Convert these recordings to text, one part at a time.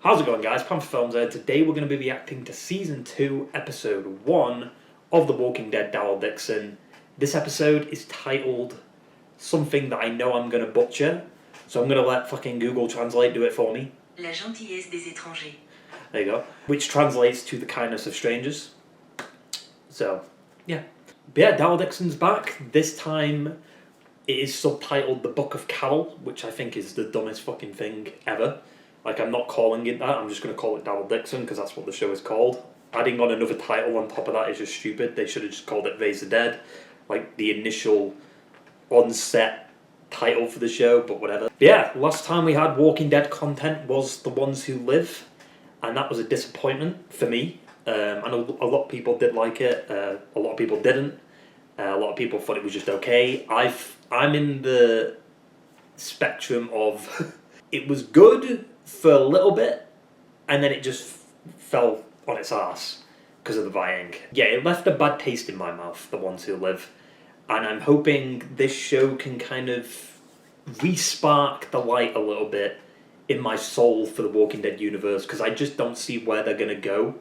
How's it going, guys? Panther Films here. Today we're going to be reacting to Season 2, Episode 1 of The Walking Dead, Daryl Dixon. This episode is titled something that I know I'm going to butcher, so I'm going to let fucking Google Translate do it for me. La gentillesse des étrangers. There you go. Which translates to the kindness of strangers. So, yeah. But yeah, Daryl Dixon's back. This time it is subtitled The Book of Carol, which I think is the dumbest fucking thing ever. Like, I'm not calling it that, I'm just going to call it Daryl Dixon because that's what the show is called. Adding on another title on top of that is just stupid. They should have just called it Raise the Dead, like the initial on-set title for the show, but whatever. But yeah, last time we had Walking Dead content was The Ones Who Live, and that was a disappointment for me. I know a lot of people did like it, a lot of people didn't. A lot of people thought it was just okay. I'm in the spectrum of it was good for a little bit, and then it just fell on its arse because of the writing. Yeah, it left a bad taste in my mouth, The Ones Who Live, and I'm hoping this show can kind of re-spark the light a little bit in my soul for the Walking Dead universe, because I just don't see where they're going to go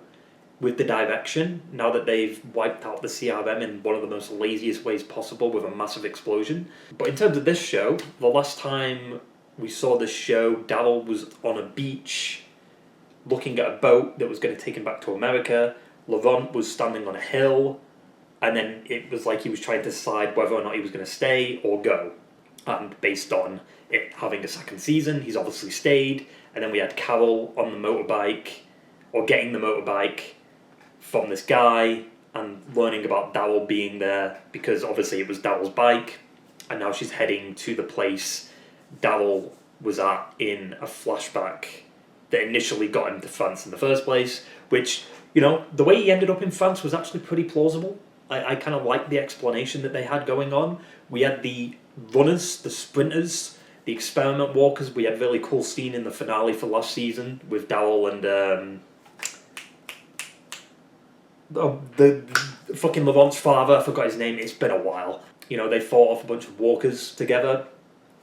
with the direction now that they've wiped out the CRM in one of the most laziest ways possible with a massive explosion. But in terms of this show, the last time we saw this show, Daryl was on a beach looking at a boat that was going to take him back to America. Laurent was standing on a hill, and then it was like he was trying to decide whether or not he was going to stay or go. And based on it having a second season, he's obviously stayed. And then we had Carol on the motorbike, or getting the motorbike from this guy, and learning about Daryl being there, because obviously it was Daryl's bike, and now she's heading to the place Daryl was at in a flashback that initially got him to France in the first place, which, you know, the way he ended up in France was actually pretty plausible. I kind of liked the explanation that they had going on. We had the runners, the sprinters, the experiment walkers. We had a really cool scene in the finale for last season with Daryl and the fucking Laurent's father. I forgot his name. It's been a while. You know, they fought off a bunch of walkers together.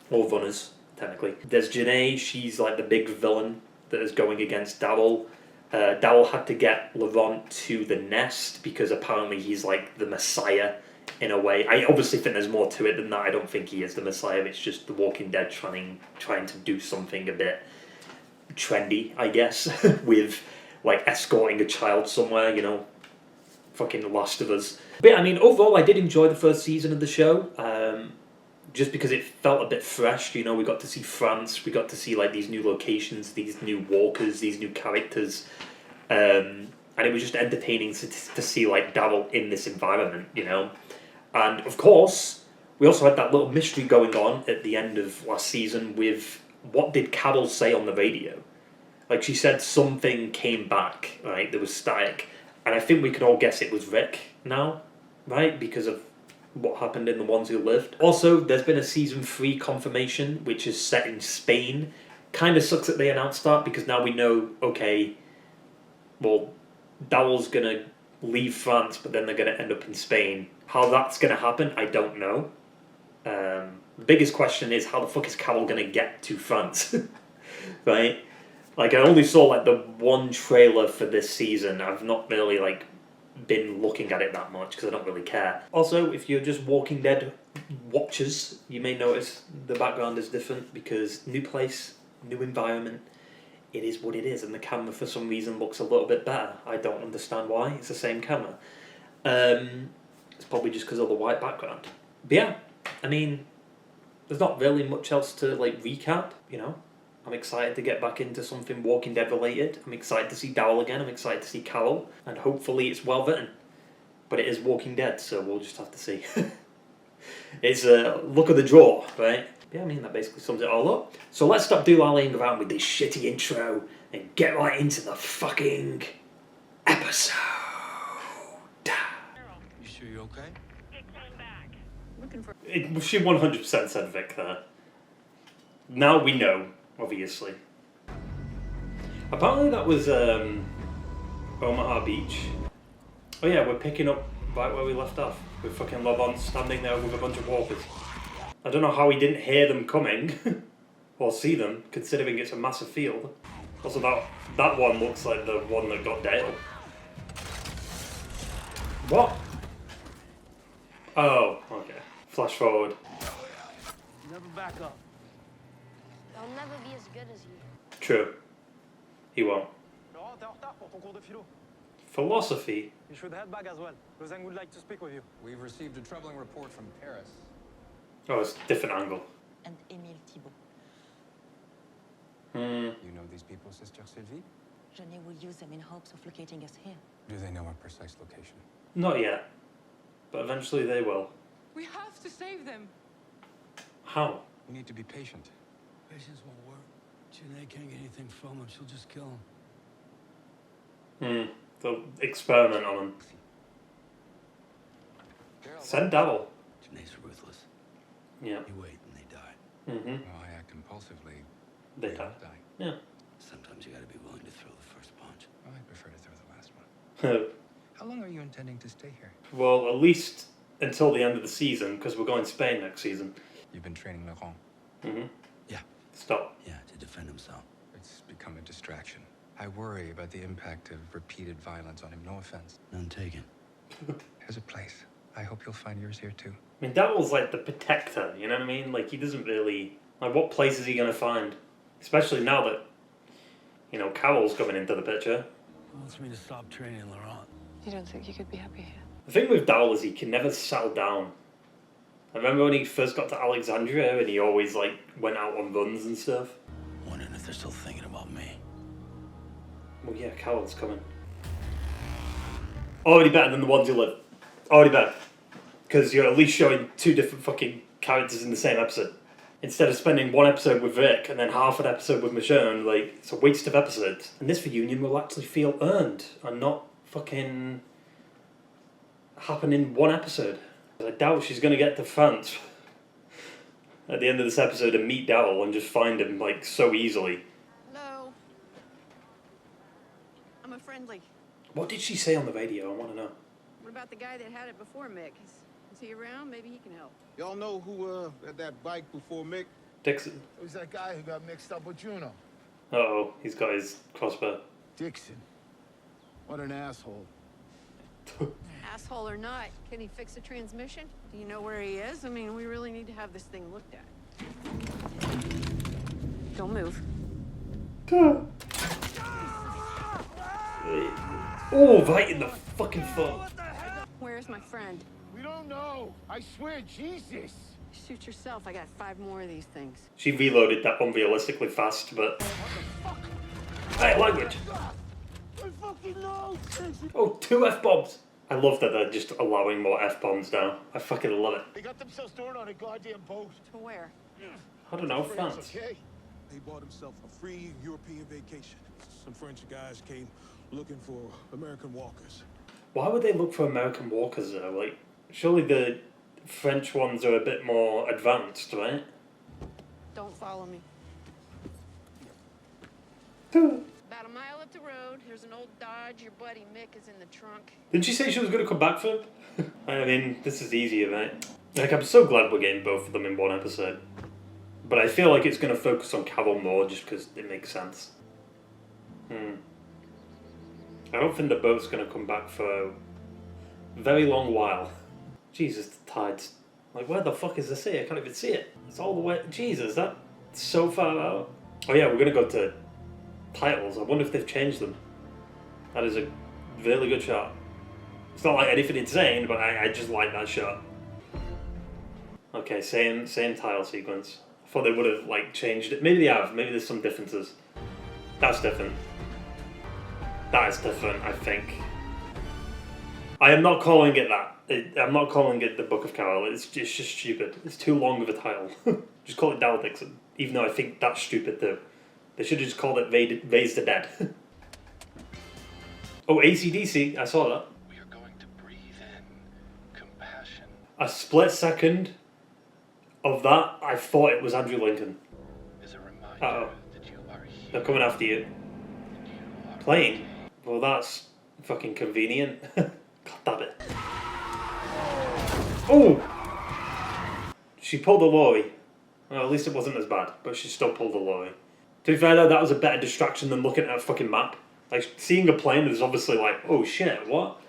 Or runners, technically. There's Janae, she's like the big villain that is going against Daryl. Daryl had to get Laurent to the nest because apparently he's like the Messiah in a way. I obviously think there's more to it than that. I don't think he is the Messiah. It's just The Walking Dead trying to do something a bit trendy, I guess, with like escorting a child somewhere, you know, fucking The Last of Us. But I mean, overall, I did enjoy the first season of the show. Just because it felt a bit fresh, you know, we got to see France, we got to see like these new locations, these new walkers, these new characters, and it was just entertaining to see like Daryl in this environment, you know. And of course, we also had that little mystery going on at the end of last season with what did Carol say on the radio? Like, she said something came back, right? There was static, and I think we can all guess it was Rick now, right? Because of what happened in The Ones Who Lived. Also, there's been a Season 3 confirmation, which is set in Spain. Kind of sucks that they announced that, because now we know, okay, well, Daryl's going to leave France, but then they're going to end up in Spain. How that's going to happen, I don't know. The biggest question is, how the fuck is Carol going to get to France? Right? Like, I only saw, like, the one trailer for this season. I've not really, like, been looking at it that much because I don't really care. Also, if you're just Walking Dead watchers, you may notice the background is different because new place, new environment, it is what it is, and the camera for some reason looks a little bit better. I don't understand why. It's the same camera. It's probably just because of the white background. But yeah, I mean, there's not really much else to like recap, you know. I'm excited to get back into something Walking Dead related. I'm excited to see Daryl again. I'm excited to see Carol. And hopefully it's well written. But it is Walking Dead, so we'll just have to see. It's a look of the draw, right? Yeah, I mean, that basically sums it all up. So let's stop doodling around with this shitty intro and get right into the fucking episode. You sure you're okay? It came back. She 100% said Vic there. Now we know. Obviously. Apparently that was Omaha Beach. Oh yeah, we're picking up right where we left off, with fucking Laurent standing there with a bunch of walkers. I don't know how he didn't hear them coming, or see them, considering it's a massive field. Also, that one looks like the one that got Dale. What? Oh, okay. Flash forward. Never back up. I'll never be as good as you. True. He won't. Laurent, t'es en retard pour ton cours de philo. Philosophy? You should head back as well. Rozang would like to speak with you. We've received a troubling report from Paris. Oh, it's a different angle. And Émile Thibault. You know these people, Sister Sylvie? Genet will use them in hopes of locating us here. Do they know our precise location? Not yet. But eventually they will. We have to save them. How? We need to be patient. Patience won't work. Genet can't get anything from him. She'll just kill Hmm. him. They'll experiment on him. Send Daryl. Genet's ruthless. Yeah. You wait and they die. Mm-hmm. Well, I act impulsively. They We die. all die. Yeah. Sometimes you gotta be willing to throw the first punch. Well, I prefer to throw the last one. well, How long are you intending to stay here? at least until the end of the season, because we're going to Spain next season. You've been training Laurent. Mm-hmm. Yeah. Stop. Yeah, to defend himself. It's become a distraction. I worry about the impact of repeated violence on him. No offense. None taken. There's a place. I hope you'll find yours here too. I mean, Daryl's like the protector, you know what I mean? Like, he doesn't really... Like, what place is he going to find? Especially now that, you know, Carol's coming into the picture. He wants me to stop training Laurent. You don't think you could be happy here? The thing with Daryl is he can never settle down. I remember when he first got to Alexandria and he always, like, went out on runs and stuff. Wondering if they're still thinking about me. Well, yeah, Carol's coming. Already better than the ones who live. Already better. Because you're at least showing two different fucking characters in the same episode. Instead of spending one episode with Vic and then half an episode with Michonne, like, it's a waste of episodes. And this reunion will actually feel earned and not fucking happen in one episode. I doubt she's going to get to France at the end of this episode and meet Daryl and just find him, like, so easily. Hello. I'm a friendly. What did she say on the radio? I want to know. What about the guy that had it before Mick? Is he around? Maybe he can help. Y'all know who had that bike before Mick? Dixon. It was that guy who got mixed up with Juno. Uh-oh, he's got his crossbow. Dixon. What an asshole. Asshole or not, can he fix a transmission? Do you know where he is? I mean, we really need to have this thing looked at. Don't move. Oh, right in the fucking foot. Where's my friend? We don't know. I swear, Jesus. Shoot yourself. I got 5 more of these things. She reloaded that unrealistically fast, but... Hey, language! I fucking know. Oh, 2 F-bombs! I love that they're just allowing more F-bombs now. I fucking love it. They got themselves thrown on a goddamn boat. To where? I don't know, France. Okay. He bought himself a free European vacation. Some French guys came looking for American walkers. Why would they look for American walkers though? Like, surely the French ones are a bit more advanced, right? Don't follow me. About a mile up the road, there's an old Dodge. Your buddy Mick is in the trunk. Didn't she say she was going to come back for him? I mean, this is easier, right? Like, I'm so glad we're getting both of them in one episode. But I feel like it's going to focus on Carol more just because it makes sense. I don't think the boat's going to come back for a very long while. Jesus, the tides. Like, where the fuck is the sea? I can't even see it. It's all the way... Jesus, that's so far out. Oh yeah, we're going to go to titles. I wonder if they've changed them. That is a really good shot. It's not like anything insane, but I just like that shot. Okay, same title sequence. I thought they would have, like, changed it. Maybe they have. Maybe there's some differences. That's different. That is different, I think. I am not calling it that. I'm not calling it the Book of Carol. It's just stupid. It's too long of a title. Just call it Daryl Dixon. Even though I think that's stupid too. They should have just called it Raise the Dead. Oh, AC/DC. I saw that. We are going to breathe in compassion. A split second of that, I thought it was Andrew Lincoln. Is a reminder that you are here. They're coming after you. Playing? Well, that's fucking convenient. God damn it. Oh! She pulled a lorry. Well, at least it wasn't as bad, but she still pulled a lorry. To be fair though, that was a better distraction than looking at a fucking map. Like, seeing a plane is obviously like, oh shit, what?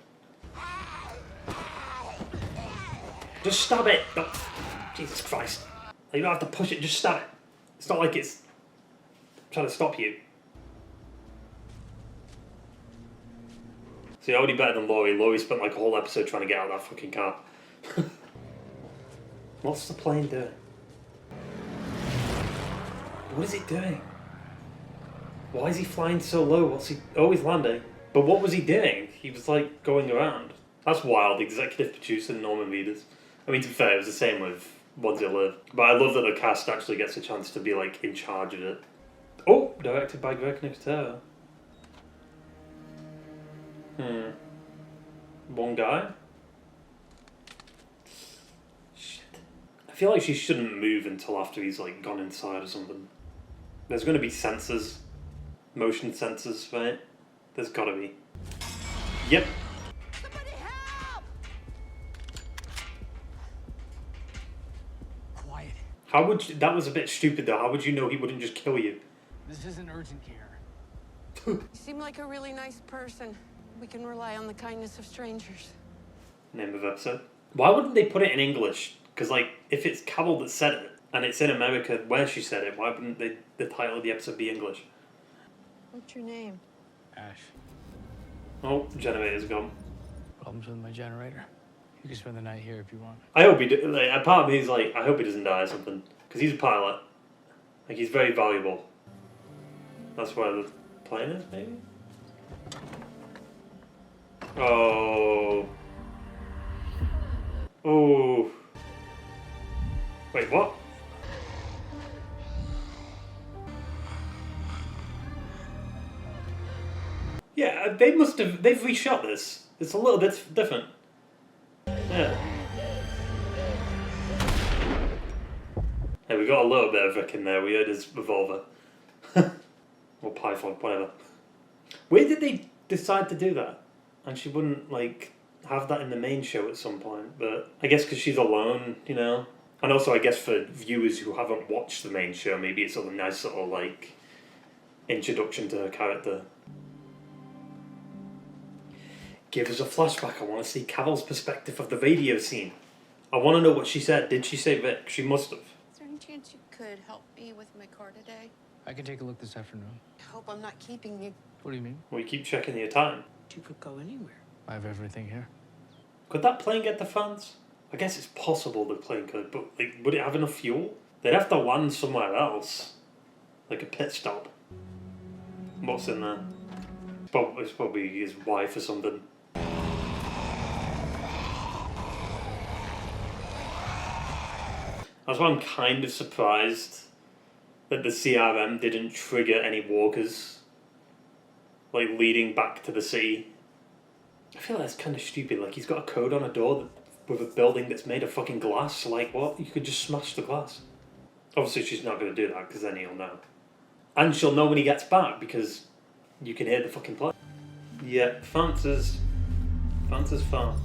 Just stab it! No. Jesus Christ. You don't have to push it, just stab it. It's not like it's trying to stop you. See, already better than Laurie. Laurie spent like a whole episode trying to get out of that fucking car. What's the plane doing? What is it doing? Why is he flying so low? What's he... Oh, he's landing. But what was he doing? He was like going around. That's wild. Executive producer Norman Reedus. I mean, to be fair, it was the same with Ones That Live. But I love that the cast actually gets a chance to be like in charge of it. Oh, directed by Greg Nicotero. One guy? Shit. I feel like she shouldn't move until after he's like gone inside or something. There's going to be sensors. Motion sensors, right? There's gotta be. Yep. Somebody help! Quiet. How would you... That was a bit stupid though. How would you know he wouldn't just kill you? This isn't urgent care. You seem like a really nice person. We can rely on the kindness of strangers. Name of episode. Why wouldn't they put it in English? Because like, if it's Carol that said it, and it's in America where she said it, why wouldn't the title of the episode be English? What's your name? Ash, Oh, generator's gone. problems with my generator. You can spend the night here if you want. I hope he... Like, a part of me is like, I hope he doesn't die or something. Because he's a pilot. Like, he's very valuable. That's where the plane is, maybe? Oh. Oh. Wait, what? Yeah, they must have... They've reshot this. It's a little bit different. Yeah. Hey, we got a little bit of Rick in there. We heard his revolver. Or Python, whatever. Where did they decide to do that? And she wouldn't, like, have that in the main show at some point. But I guess because she's alone, you know? And also, I guess for viewers who haven't watched the main show, maybe it's a nice little, like, introduction to her character. Give us a flashback. I want to see Carol's perspective of the radio scene. I want to know what she said. Did she say Rick? She must have. Is there any chance you could help me with my car today? I can take a look this afternoon. I hope I'm not keeping you. What do you mean? Well, you keep checking your time. You could go anywhere. I have everything here. Could that plane get to France? I guess it's possible the plane could, but like, would it have enough fuel? They'd have to land somewhere else. Like a pit stop. What's in there? It's probably his wife or something. That's why I'm kind of surprised that the CRM didn't trigger any walkers, like, leading back to the city. I feel like that's kind of stupid. Like, he's got a code on a door with a building that's made of fucking glass. Like, what? You could just smash the glass. Obviously, she's not going to do that, because then he'll know. And she'll know when he gets back, because you can hear the fucking plane. Yeah, Fanta's farm.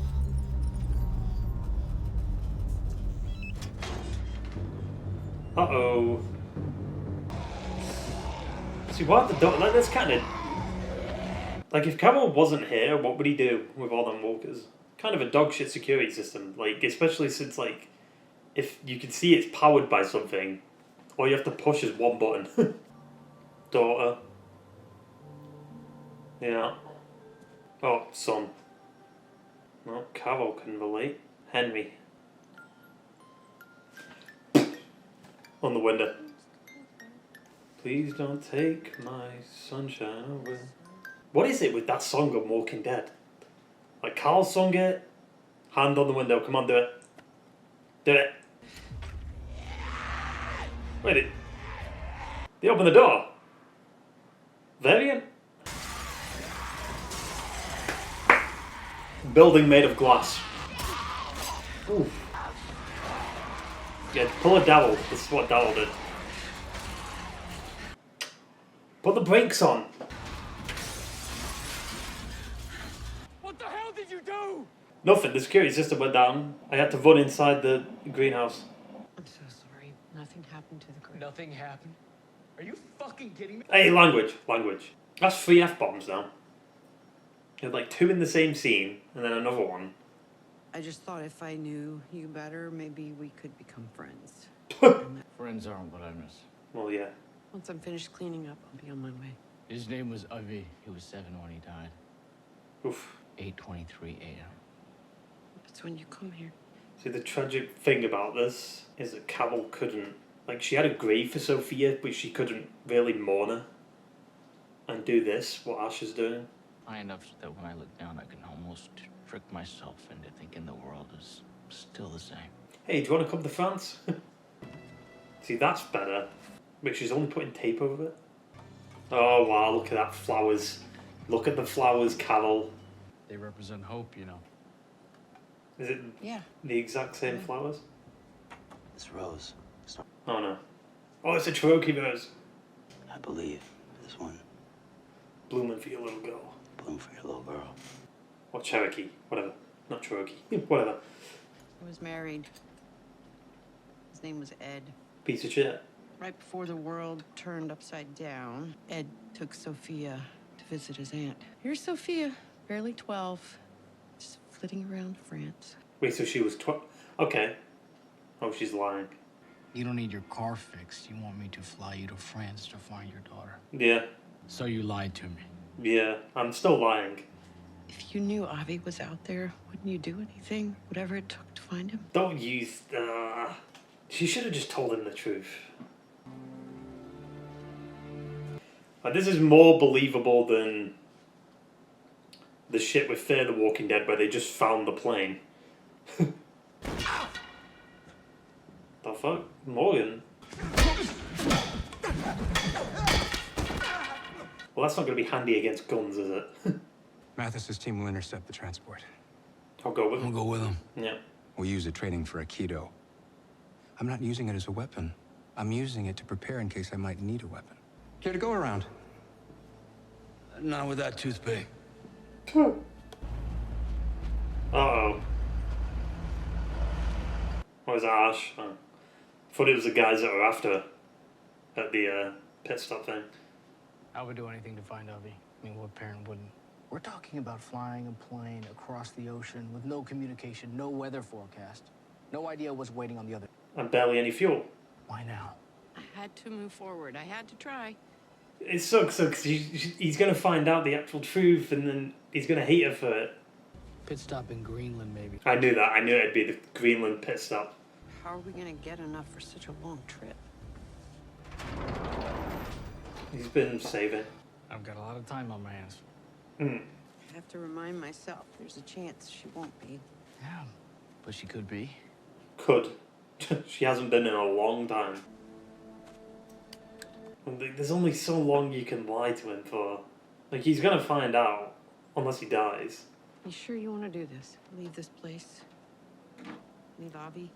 Uh-oh. See, what the dog... Like, that's kind of... Like, if Carol wasn't here, what would he do with all them walkers? Kind of a dog shit security system. Like, especially since, like, if you can see it's powered by something, all you have to push is one button. Daughter. Yeah. Oh, son. Well, Carol can relate. Henry. On the window. Please don't take my sunshine away. What is it with that song on Walking Dead? Like, Carl sung it. Hand on the window. Come on, do it. Do it. Wait, they open the door. Variant. Building made of glass. Ooh. Yeah, pull a Daryl. This is what Daryl did. Put the brakes on. What the hell did you do? Nothing. The security system went down. I had to run inside the greenhouse. I'm so sorry. Nothing happened to the girl. Nothing happened. Are you fucking kidding me? Hey, language. That's 3 F-bombs now. You had like 2 in the same scene, and then another one. I just thought if I knew you better, maybe we could become friends. Friends aren't what I miss. Well, yeah. Once I'm finished cleaning up, I'll be on my way. His name was Avi. He was 7 when he died. Oof. 8:23 a.m. That's when you come here. See, the tragic thing about this is that Carol couldn't... Like, she had a grave for Sophia, but she couldn't really mourn her. And do this, what Ash is doing. High enough that when I look down, I can almost trick myself into thinking the world is still the same. Hey, do you want to come to France? See, that's better. But she's only putting tape over it. Oh, wow, look at that, flowers. Look at the flowers, Carol. They represent hope, you know. Is it Yeah. the exact same flowers? This rose, Oh, no. Oh, it's a Cherokee rose. I believe this one, Blooming for your little girl. bloom for your little girl. Or Cherokee, whatever. Not Cherokee, whatever. I was married. His name was Ed. Piece of shit. Right before the world turned upside down, Ed took Sophia to visit his aunt. Here's Sophia, barely 12, just flitting around France. Wait, so she was 12? Okay. Oh, she's lying. You don't need your car fixed. You want me to fly you to France to find your daughter. Yeah. So you lied to me. Yeah, I'm still lying. If you knew Avi was out there, wouldn't you do anything? Whatever it took to find him? Don't use... She should have just told him the truth. This is more believable than the shit with Fear the Walking Dead where they just found the plane. The fuck? Morgan? Well, that's not going to be handy against guns, is it? Mathis's team will intercept the transport. I'll go with I'll him. go with him. Yeah. We'll use it training for Aikido. I'm not using it as a weapon. I'm using it to prepare in case I might need a weapon. Care to go around? Not with that toothpick. Uh-oh. What was that, Ash? Oh. I thought it was the guys that were after at the pit stop thing. I would do anything to find Avi. I mean, what parent wouldn't? We're talking about flying a plane across the ocean with no communication, no weather forecast, no idea what's waiting on the other. And barely any fuel. Why now? I had to move forward. I had to try. It sucks, because he's going to find out the actual truth, and then he's going to hate her for it. Pit stop in Greenland, maybe. I knew that. I knew it'd be the Greenland pit stop. How are we going to get enough for such a long trip? He's been saving. I've got a lot of time on my hands. Hmm. I have to remind myself there's a chance she won't be. Yeah, but she could be. Could. She hasn't been in a long time. There's only so long you can lie to him for. Like, he's gonna find out, unless he dies. You sure you want to do this? Leave this place? Leave Avi?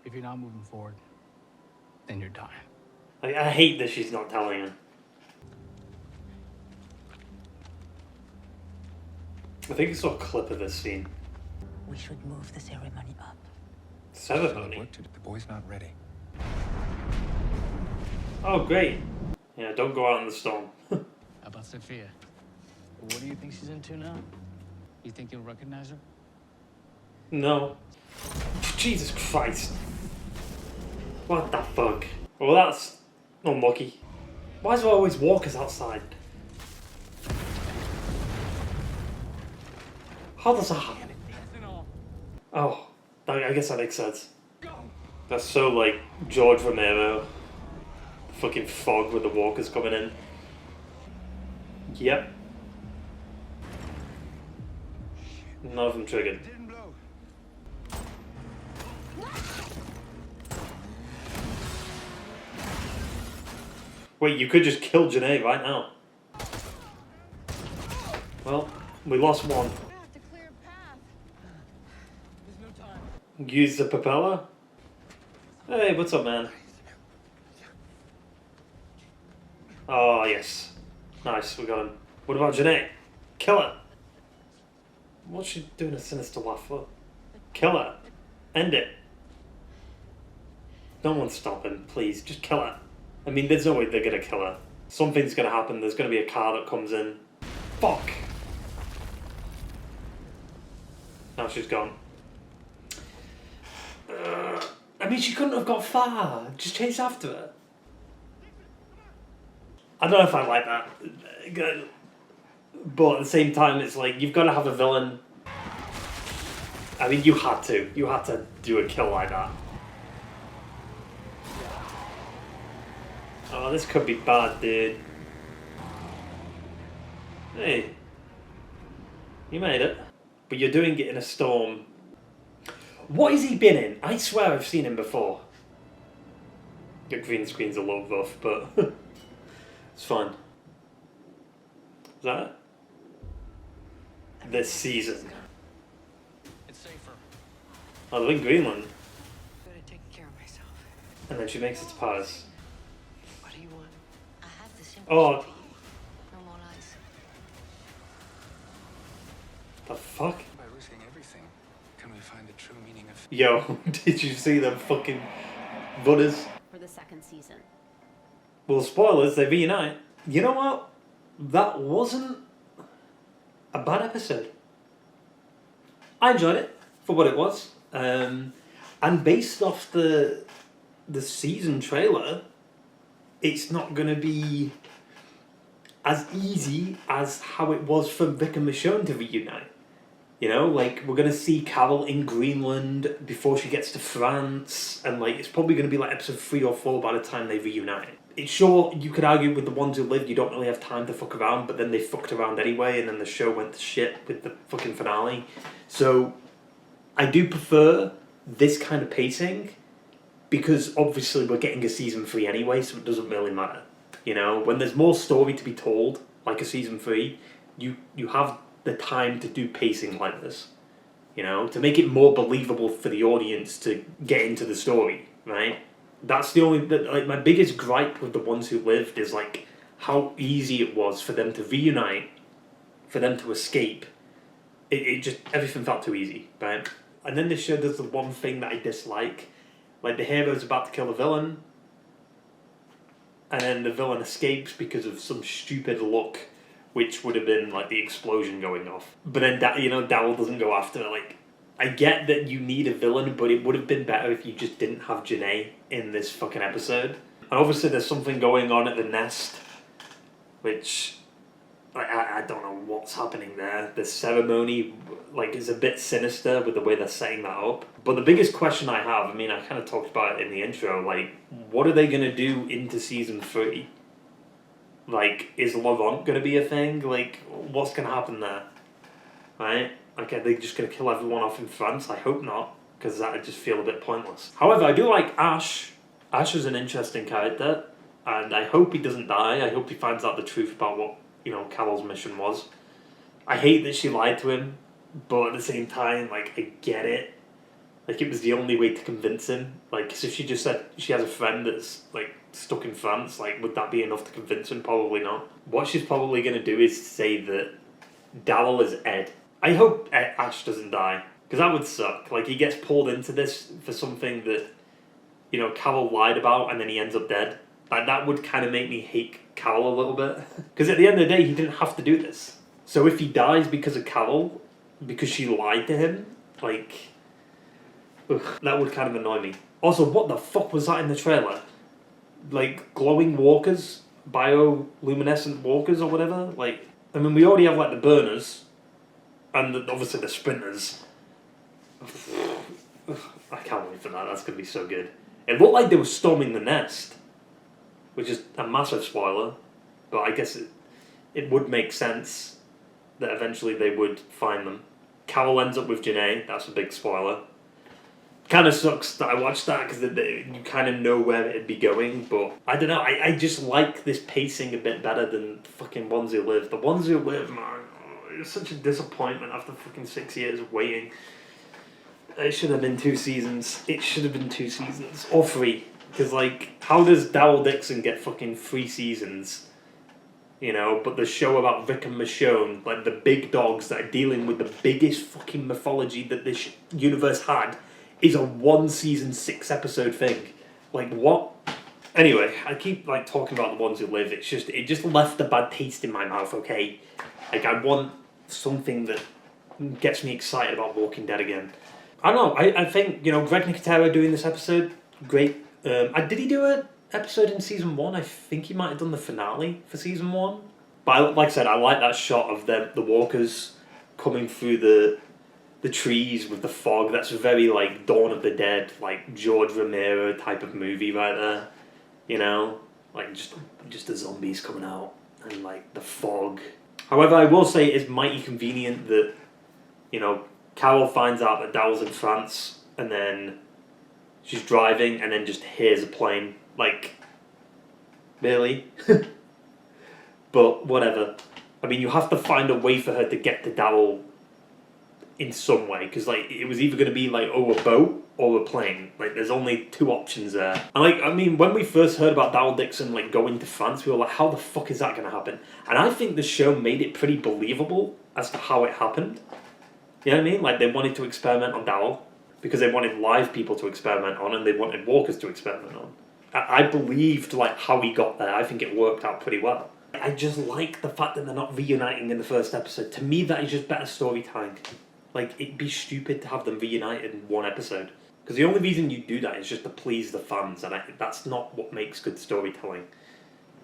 If you're not moving forward, then you're dying. Like, I hate that she's not telling him. I think I saw a clip of this scene. We should move the ceremony up. Ceremony? The boy's not ready. Oh, great. Yeah, don't go out in the storm. How about Sophia? What do you think she's into now? You think you'll recognize her? No. Jesus Christ. What the fuck? Well, that's unlucky. Why is there always walkers outside? How does that happen? Oh, I guess that makes sense. That's so, like, George Romero. The fucking fog with the walkers coming in. Yep. None of them triggered. Wait, you could just kill Janae right now. Well, we lost one. Use the propeller? Hey, what's up, man? Oh, yes. Nice, we got him. What about Janae? Kill her! What's she doing a sinister laugh for? Kill her! End it! No one stop him, please. Just kill her. I mean, there's no way they're gonna kill her. Something's gonna happen. There's gonna be a car that comes in. Fuck. Now she's gone. I mean, she couldn't have got far. Just chase after her. I don't know if I like that. But at the same time, it's like, you've got to have a villain. I mean, you had to. You had to do a kill like that. Oh, this could be bad, dude. Hey. You made it. But you're doing it in a storm. What has he been in? I swear I've seen him before. The green screen's a little rough, but it's fine. Is that it? This season. It's safer. I live in Greenland. Good at taking care of myself. And then she makes it to Paris. What do you want? I have the simple Oh. for you. No more lies. The fuck? By risking everything, can we find the true meaning of... Yo, did you see them fucking runners? For the second season. Well, spoilers, they reunite. You know what? That wasn't a bad episode. I enjoyed it for what it was. And based off the season trailer, it's not going to be as easy as how it was for Vic and Michonne to reunite. You know, like, we're going to see Carol in Greenland before she gets to France, and, like, it's probably going to be, like, episode 3 or 4 by the time they reunite. It's sure, you could argue with the ones who lived, you don't really have time to fuck around, but then they fucked around anyway, and then the show went to shit with the fucking finale. So, I do prefer this kind of pacing, because obviously we're getting a season 3 anyway, so it doesn't really matter. You know, when there's more story to be told, like a season 3, you have the time to do pacing like this, you know, to make it more believable for the audience to get into the story, right? That's the only, like, my biggest gripe with the ones who lived is, like, how easy it was for them to reunite, for them to escape. It just, everything felt too easy, right? And then this show does the one thing that I dislike, like, the hero's about to kill the villain, and then the villain escapes because of some stupid luck, which would have been, like, the explosion going off. But then, Daryl doesn't go after it. Like, I get that you need a villain, but it would have been better if you just didn't have Janae in this fucking episode. And obviously there's something going on at the nest, which, I don't know what's happening there. The ceremony, like, is a bit sinister with the way they're setting that up. But the biggest question I have, I mean, I kind of talked about it in the intro, like, what are they going to do into season 3? Like, is Laurent going to be a thing? Like, what's going to happen there? Right? Like, are they just going to kill everyone off in France? I hope not, because that would just feel a bit pointless. However, I do like Ash. Ash is an interesting character, and I hope he doesn't die. I hope he finds out the truth about what, you know, Carol's mission was. I hate that she lied to him, but at the same time, like, I get it. Like, it was the only way to convince him. Like, so if she just said she has a friend that's, like, stuck in France, like, would that be enough to convince him? Probably not. What she's probably going to do is say that Daryl is Ed. I hope Ash doesn't die, because that would suck. Like, he gets pulled into this for something that, you know, Carol lied about, and then he ends up dead. Like, that would kind of make me hate Carol a little bit. Because at the end of the day, he didn't have to do this. So if he dies because of Carol, because she lied to him, like, ugh, that would kind of annoy me. Also, what the fuck was that in the trailer? Like, glowing walkers? Bioluminescent walkers or whatever? Like, I mean, we already have, like, the burners, and obviously the sprinters. I can't wait for that. That's going to be so good. It looked like they were storming the nest, which is a massive spoiler, but I guess it would make sense that eventually they would find them. Carol ends up with Janae. That's a big spoiler. Kind of sucks that I watched that, because you kind of know where it'd be going, but I don't know. I just like this pacing a bit better than the fucking Ones Who Live. The Ones Who Live, man, it was such a disappointment after fucking 6 years of waiting. It should have been 2 seasons. It should have been 2 seasons. Or 3. Because, like, how does Daryl Dixon get fucking 3 seasons? You know, but the show about Vic and Michonne, like, the big dogs that are dealing with the biggest fucking mythology that this universe had, is a 1 season, 6 episode thing. Like, what? Anyway, I keep like talking about the ones who live. It just left a bad taste in my mouth. Okay, like I want something that gets me excited about Walking Dead again. I don't know. I think Greg Nicotero doing this episode, great. Did he do an episode in season 1? I think he might have done the finale for season 1. But like I said, I like that shot of the walkers coming through the trees with the fog. That's very like Dawn of the Dead, like George Romero type of movie right there. Like just the zombies coming out and like the fog. However, I will say it's mighty convenient that Carol finds out that Daryl's in France and then she's driving and then just hears a plane. Like, really? But whatever. I mean, you have to find a way for her to get to Daryl in some way, because like it was either going to be like a boat or a plane. Like there's only 2 options there. And like I mean, when we first heard about Daryl Dixon like going to France, we were like, how the fuck is that going to happen? And I think the show made it pretty believable as to how it happened. You know what I mean? Like they wanted to experiment on Daryl because they wanted live people to experiment on, and they wanted walkers to experiment on. I believed like how he got there. I think it worked out pretty well. I just like the fact that they're not reuniting in the first episode. To me, that is just better storytelling. Like, it'd be stupid to have them reunited in one episode. Because the only reason you do that is just to please the fans, and that's not what makes good storytelling.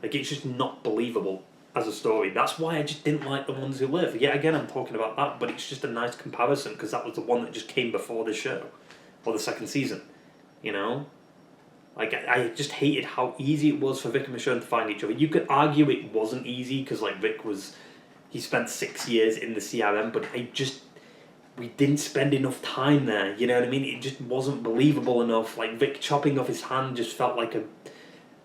Like, it's just not believable as a story. That's why I just didn't like The Ones Who Live. Yeah, again, I'm talking about that, but it's just a nice comparison, because that was the one that just came before the show. Or the second season. Like, I just hated how easy it was for Rick and Michonne to find each other. You could argue it wasn't easy, because, like, he spent 6 years in the CRM, but we didn't spend enough time there, you know what I mean? It just wasn't believable enough. Like, Vic chopping off his hand just felt like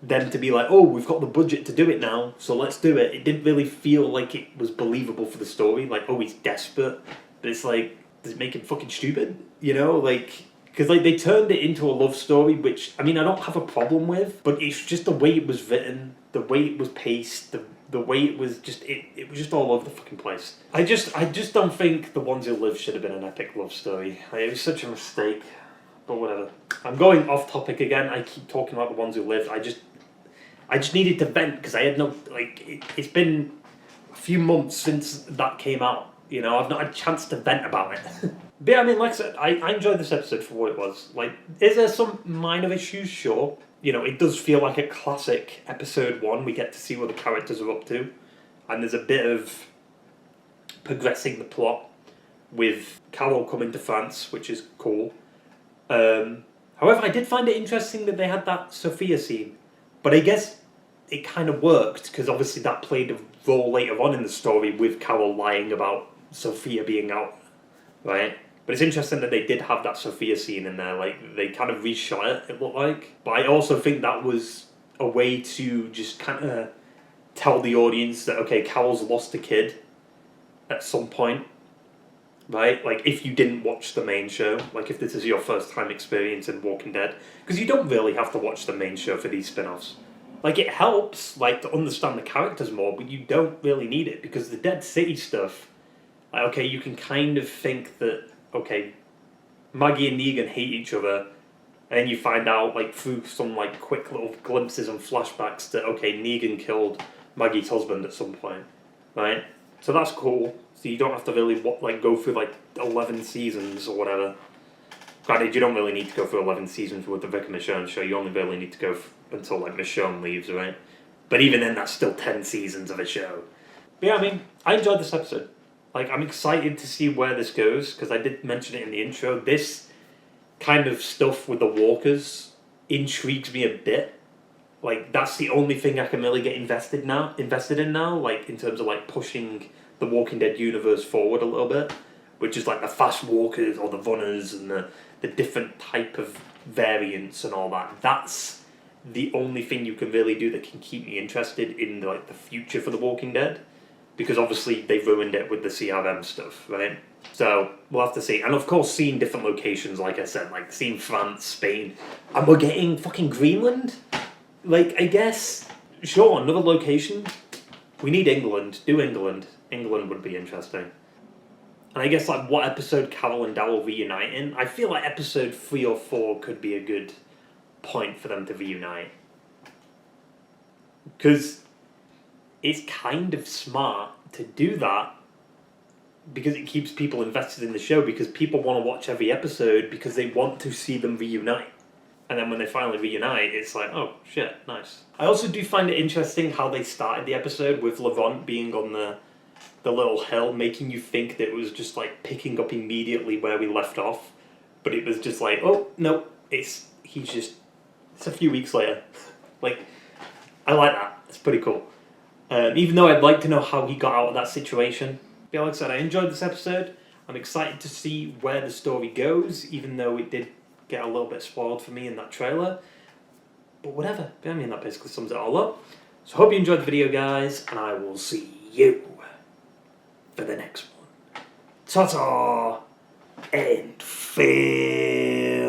them to be like, oh, we've got the budget to do it now, so let's do it. It didn't really feel like it was believable for the story. Like, oh, he's desperate, but it's like, does it make him fucking stupid? Like, because like they turned it into a love story, which, I mean, I don't have a problem with, but it's just the way it was written, the way it was paced, the way it was just, it was just all over the fucking place. I just don't think The Ones Who Live should have been an epic love story. It was such a mistake, but whatever. I'm going off topic again. I keep talking about The Ones Who Live. I just needed to vent, because I had no, like, it's been a few months since that came out. I've not had a chance to vent about it. But yeah, I mean, like I said, I enjoyed this episode for what it was. Like, is there some minor issues? Sure. It does feel like a classic episode 1. We get to see what the characters are up to. And there's a bit of progressing the plot with Carol coming to France, which is cool. However, I did find it interesting that they had that Sophia scene. But I guess it kind of worked, because obviously that played a role later on in the story with Carol lying about Sophia being out, right? But it's interesting that they did have that Sophia scene in there. Like, they kind of reshot it looked like. But I also think that was a way to just kind of tell the audience that, okay, Carol's lost a kid at some point, right? Like, if you didn't watch the main show, like if this is your first time experience in Walking Dead, because you don't really have to watch the main show for these spin-offs. Like, it helps, like, to understand the characters more, but you don't really need it, because the Dead City stuff, like, okay, you can kind of think that, okay, Maggie and Negan hate each other, and then you find out, like, through some, like, quick little glimpses and flashbacks that, okay, Negan killed Maggie's husband at some point, right? So that's cool. So you don't have to really, go through, 11 seasons or whatever. Granted, you don't really need to go through 11 seasons with the Vic and Michonne show. You only really need to go until, Michonne leaves, right? But even then, that's still 10 seasons of a show. But yeah, I mean, I enjoyed this episode. Like, I'm excited to see where this goes, because I did mention it in the intro. This kind of stuff with the walkers intrigues me a bit. Like, that's the only thing I can really get invested in now, like, in terms of, pushing the Walking Dead universe forward a little bit, which is, the fast walkers or the runners and the different type of variants and all that. That's the only thing you can really do that can keep me interested in, the future for the Walking Dead. Because obviously they ruined it with the CRM stuff, right? So we'll have to see. And of course, seeing different locations, like I said, seeing France, Spain, and we're getting fucking Greenland. I guess, sure, another location. We need England. Do England. England would be interesting. And I guess, what episode Carol and Daryl reunite in? I feel like episode 3 or 4 could be a good point for them to reunite. Because it's kind of smart to do that because it keeps people invested in the show, because people want to watch every episode because they want to see them reunite. And then when they finally reunite, it's like, oh shit, nice. I also do find it interesting how they started the episode with Laurent being on the little hill, making you think that it was just like picking up immediately where we left off. But it was just like, oh, no, it's a few weeks later. Like, I like that. It's pretty cool. Even though I'd like to know how he got out of that situation. But like I said, I enjoyed this episode. I'm excited to see where the story goes, even though it did get a little bit spoiled for me in that trailer. But whatever. I mean, that basically sums it all up. So I hope you enjoyed the video, guys, and I will see you for the next one. Ta-ta! And farewell.